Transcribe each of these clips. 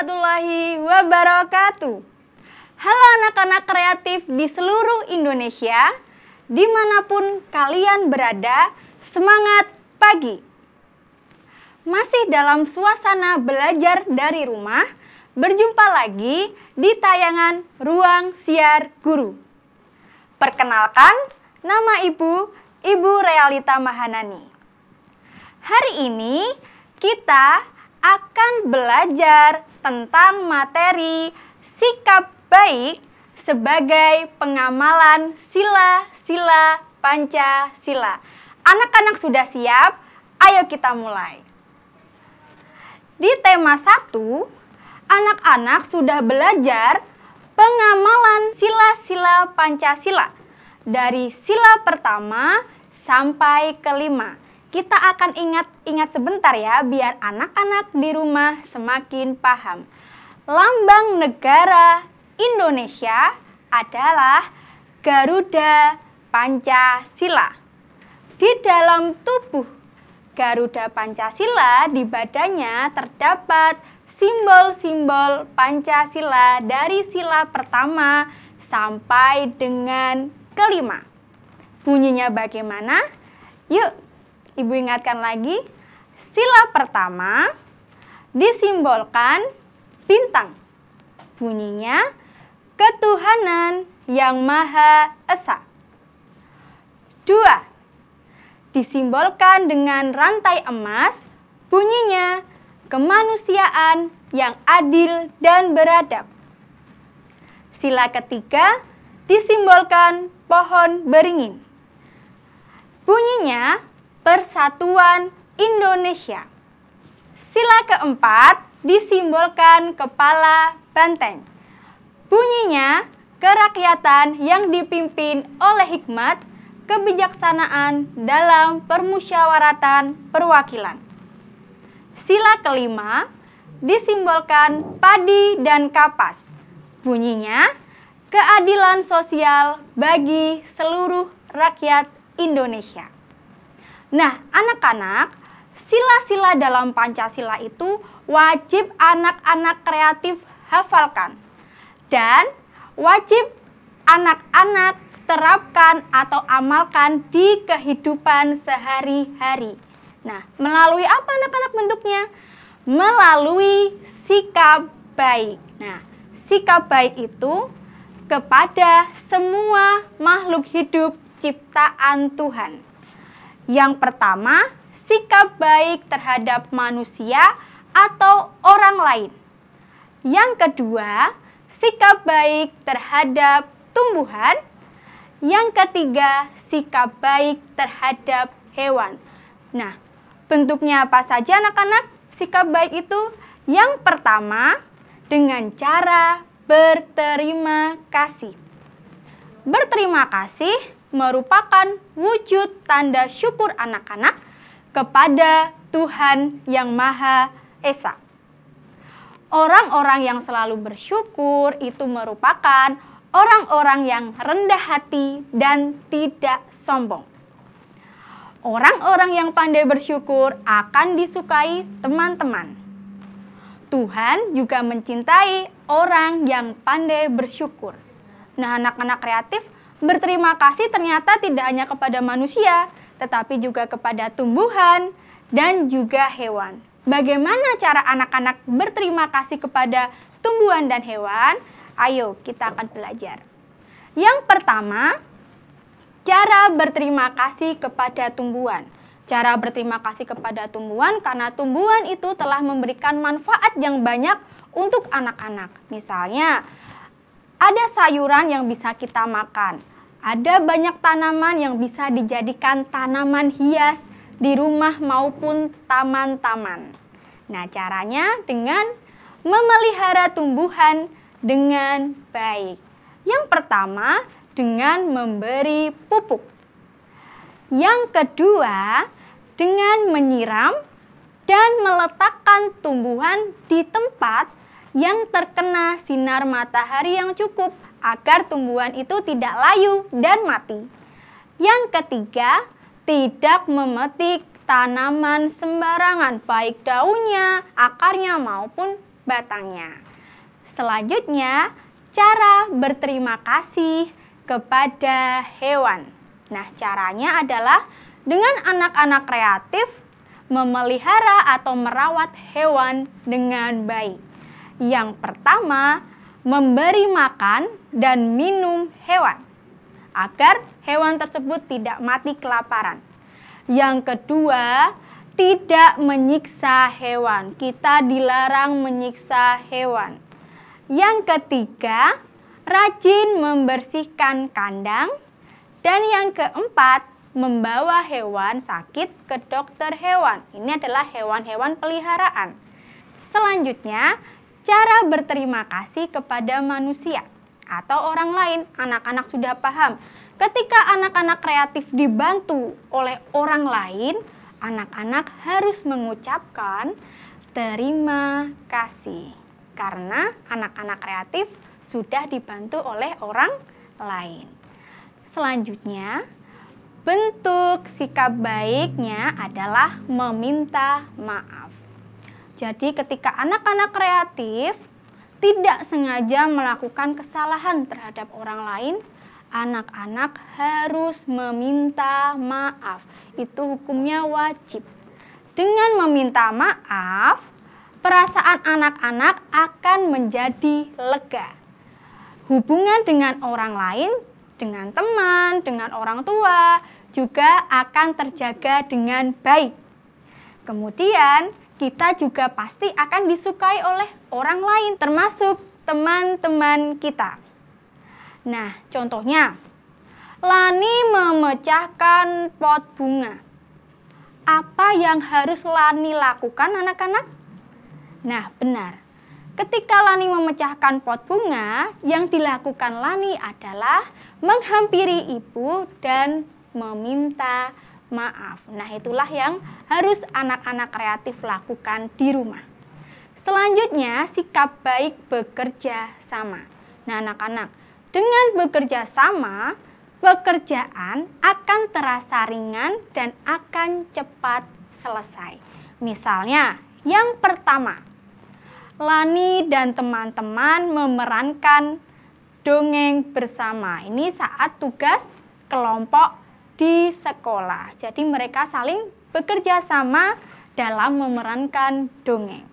warahmatullahi wabarakatuh. Halo anak-anak kreatif di seluruh Indonesia, dimanapun kalian berada, semangat pagi. Masih dalam suasana belajar dari rumah, berjumpa lagi di tayangan Ruang Siar Guru. Perkenalkan, nama Ibu Realita Mahanani. Hari ini kita akan belajar tentang materi sikap baik sebagai pengamalan sila-sila Pancasila. Anak-anak sudah siap? Ayo kita mulai. Di tema 1, anak-anak sudah belajar pengamalan sila-sila Pancasila dari sila pertama sampai ke-5. Kita akan ingat sebentar ya, biar anak-anak di rumah semakin paham. Lambang negara Indonesia adalah Garuda Pancasila. Di dalam tubuh Garuda Pancasila, di badannya terdapat simbol-simbol Pancasila dari sila pertama sampai dengan ke-5. Bunyinya bagaimana? Yuk, Ibu ingatkan lagi. Sila pertama disimbolkan bintang. Bunyinya ketuhanan yang Maha Esa. 2. Disimbolkan dengan rantai emas. Bunyinya kemanusiaan yang adil dan beradab. Sila ketiga disimbolkan pohon beringin. Bunyinya Persatuan Indonesia. Sila keempat disimbolkan kepala banteng. Bunyinya kerakyatan yang dipimpin oleh hikmat, kebijaksanaan dalam permusyawaratan perwakilan. Sila kelima disimbolkan padi dan kapas. Bunyinya keadilan sosial bagi seluruh rakyat Indonesia. Nah, anak-anak, sila-sila dalam Pancasila itu wajib anak-anak kreatif hafalkan. Dan wajib anak-anak terapkan atau amalkan di kehidupan sehari-hari. Nah, melalui apa anak-anak bentuknya? Melalui sikap baik. Nah, sikap baik itu kepada semua makhluk hidup ciptaan Tuhan. Yang pertama, sikap baik terhadap manusia atau orang lain. Yang kedua, sikap baik terhadap tumbuhan. Yang ketiga, sikap baik terhadap hewan. Nah, bentuknya apa saja anak-anak? Sikap baik itu yang pertama dengan cara berterima kasih. Berterima kasih merupakan wujud tanda syukur anak-anak kepada Tuhan yang Maha Esa. Orang-orang yang selalu bersyukur itu merupakan orang-orang yang rendah hati dan tidak sombong. Orang-orang yang pandai bersyukur akan disukai teman-teman. Tuhan juga mencintai orang yang pandai bersyukur. Nah, anak-anak kreatif, berterima kasih ternyata tidak hanya kepada manusia, tetapi juga kepada tumbuhan dan juga hewan. Bagaimana cara anak-anak berterima kasih kepada tumbuhan dan hewan? Ayo kita akan belajar. Yang pertama, cara berterima kasih kepada tumbuhan. Cara berterima kasih kepada tumbuhan karena tumbuhan itu telah memberikan manfaat yang banyak untuk anak-anak. Misalnya, ada sayuran yang bisa kita makan. Ada banyak tanaman yang bisa dijadikan tanaman hias di rumah maupun taman-taman. Nah, caranya dengan memelihara tumbuhan dengan baik. Yang pertama, dengan memberi pupuk. Yang kedua, dengan menyiram dan meletakkan tumbuhan di tempat yang terkena sinar matahari yang cukup agar tumbuhan itu tidak layu dan mati. Yang ketiga, tidak memetik tanaman sembarangan, baik daunnya, akarnya maupun batangnya. Selanjutnya, cara berterima kasih kepada hewan. Nah, caranya adalah dengan anak-anak kreatif memelihara atau merawat hewan dengan baik. Yang pertama, memberi makan dan minum hewan agar hewan tersebut tidak mati kelaparan. Yang kedua, tidak menyiksa hewan. Kita dilarang menyiksa hewan. Yang ketiga, rajin membersihkan kandang. Dan yang keempat, membawa hewan sakit ke dokter hewan. Ini adalah hewan-hewan peliharaan. Selanjutnya, cara berterima kasih kepada manusia atau orang lain. Anak-anak sudah paham. Ketika anak-anak kreatif dibantu oleh orang lain, anak-anak harus mengucapkan terima kasih. Karena anak-anak kreatif sudah dibantu oleh orang lain. Selanjutnya, bentuk sikap baiknya adalah meminta maaf. Jadi ketika anak-anak kreatif tidak sengaja melakukan kesalahan terhadap orang lain, anak-anak harus meminta maaf. Itu hukumnya wajib. Dengan meminta maaf, perasaan anak-anak akan menjadi lega. Hubungan dengan orang lain, dengan teman, dengan orang tua, juga akan terjaga dengan baik. Kemudian, kita juga pasti akan disukai oleh orang lain, termasuk teman-teman kita. Nah, contohnya, Lani memecahkan pot bunga. Apa yang harus Lani lakukan, anak-anak? Nah, benar. Ketika Lani memecahkan pot bunga, yang dilakukan Lani adalah menghampiri ibu dan meminta maaf. Nah, itulah yang harus anak-anak kreatif lakukan di rumah. Selanjutnya, sikap baik bekerja sama. Nah, anak-anak, dengan bekerja sama, pekerjaan akan terasa ringan dan akan cepat selesai. Misalnya, yang pertama, Lani dan teman-teman memerankan dongeng bersama. Ini saat tugas kelompok di sekolah. Jadi mereka saling bekerja sama dalam memerankan dongeng.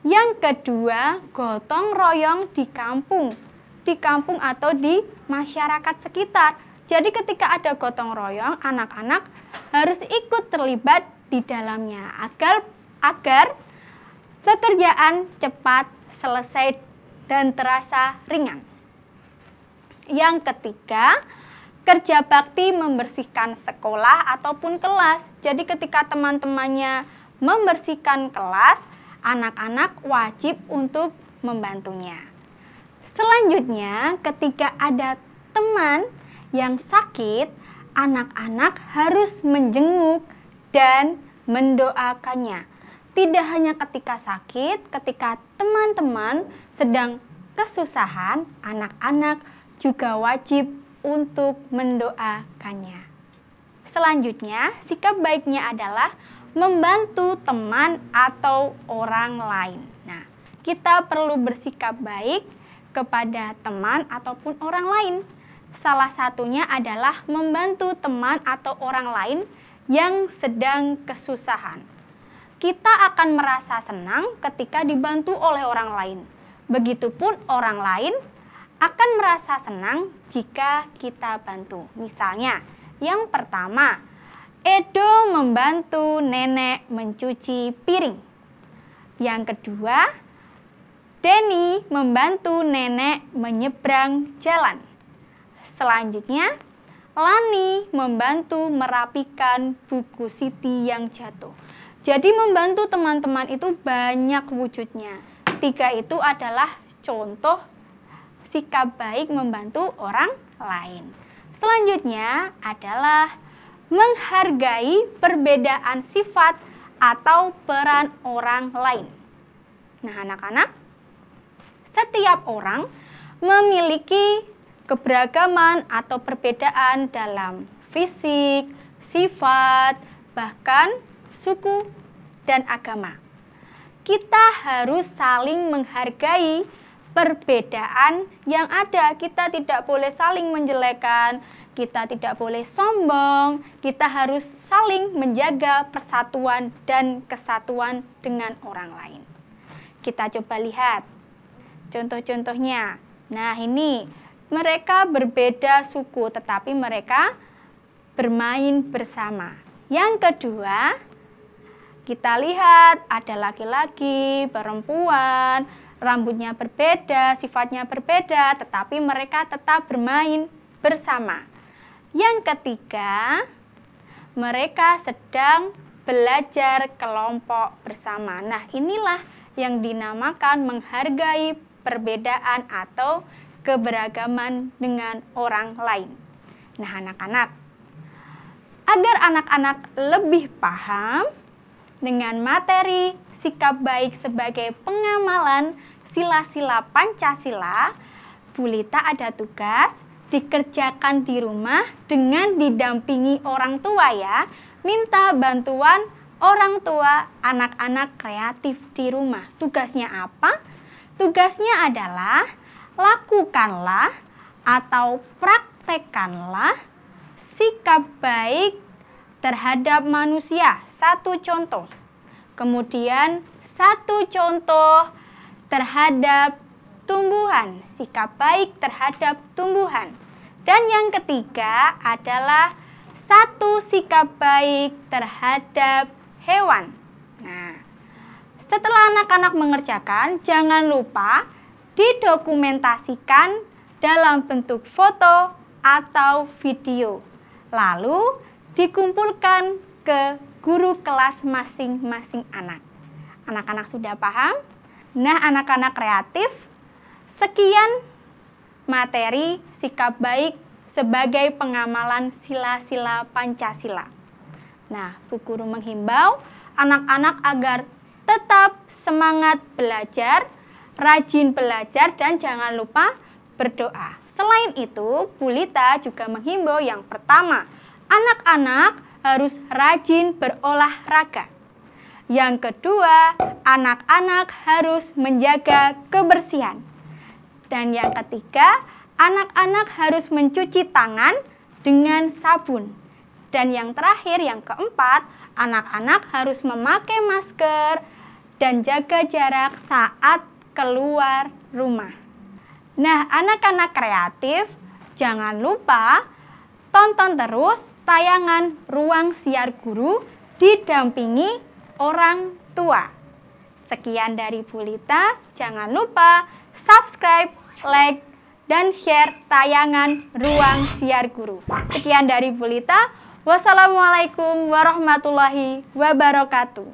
Yang kedua, gotong royong di kampung atau di masyarakat sekitar. Jadi ketika ada gotong royong, anak-anak harus ikut terlibat di dalamnya agar pekerjaan cepat selesai dan terasa ringan. Yang ketiga, kerja bakti membersihkan sekolah ataupun kelas. Jadi ketika teman-temannya membersihkan kelas, anak-anak wajib untuk membantunya. Selanjutnya, ketika ada teman yang sakit, anak-anak harus menjenguk dan mendoakannya. Tidak hanya ketika sakit, ketika teman-teman sedang kesusahan, anak-anak juga wajib untuk mendoakannya. Selanjutnya, sikap baiknya adalah membantu teman atau orang lain. Nah, kita perlu bersikap baik kepada teman ataupun orang lain. Salah satunya adalah membantu teman atau orang lain yang sedang kesusahan. Kita akan merasa senang ketika dibantu oleh orang lain. Begitupun orang lain akan merasa senang jika kita bantu. Misalnya, yang pertama, Edo membantu nenek mencuci piring. Yang kedua, Denny membantu nenek menyeberang jalan. Selanjutnya, Lani membantu merapikan buku Siti yang jatuh. Jadi membantu teman-teman itu banyak wujudnya. 3 itu adalah contoh sikap baik membantu orang lain. Selanjutnya adalah menghargai perbedaan sifat atau peran orang lain. Nah, anak-anak, setiap orang memiliki keberagaman atau perbedaan dalam fisik, sifat, bahkan suku dan agama. kita harus saling menghargai perbedaan yang ada. Kita tidak boleh saling menjelekan, kita tidak boleh sombong, kita harus saling menjaga persatuan dan kesatuan dengan orang lain. Kita coba lihat contoh-contohnya. Nah, ini mereka berbeda suku tetapi mereka bermain bersama. Yang kedua, kita lihat ada laki-laki, perempuan, rambutnya berbeda, sifatnya berbeda, tetapi mereka tetap bermain bersama. Yang ketiga, mereka sedang belajar kelompok bersama. Nah, inilah yang dinamakan menghargai perbedaan atau keberagaman dengan orang lain. Nah, anak-anak, agar anak-anak lebih paham dengan materi sikap baik sebagai pengamalan sila-sila Pancasila, Bu Lita ada tugas dikerjakan di rumah dengan didampingi orang tua ya. Minta bantuan orang tua anak-anak kreatif di rumah. Tugasnya apa? Tugasnya adalah lakukanlah atau praktekkanlah sikap baik terhadap manusia. Satu contoh. Kemudian satu contoh terhadap tumbuhan. Sikap baik terhadap tumbuhan. Dan yang ketiga adalah satu sikap baik terhadap hewan. Nah, setelah anak-anak mengerjakan, jangan lupa didokumentasikan dalam bentuk foto atau video. Lalu dikumpulkan ke guru kelas masing-masing anak. Anak-anak sudah paham? Nah, anak-anak kreatif, sekian materi sikap baik sebagai pengamalan sila-sila Pancasila. Nah, Bu Guru menghimbau anak-anak agar tetap semangat belajar, rajin belajar, dan jangan lupa berdoa. Selain itu, Bu Lita juga menghimbau yang pertama, anak-anak harus rajin berolahraga. Yang kedua, anak-anak harus menjaga kebersihan. Dan yang ketiga, anak-anak harus mencuci tangan dengan sabun. Dan yang terakhir, yang keempat, anak-anak harus memakai masker dan jaga jarak saat keluar rumah. Nah, anak-anak kreatif, jangan lupa tonton terus tayangan Ruang Siar Guru didampingi orang tua. Sekian dari Bu Lita, jangan lupa subscribe, like, dan share tayangan Ruang Siar Guru. Sekian dari Bu Lita, wassalamualaikum warahmatullahi wabarakatuh.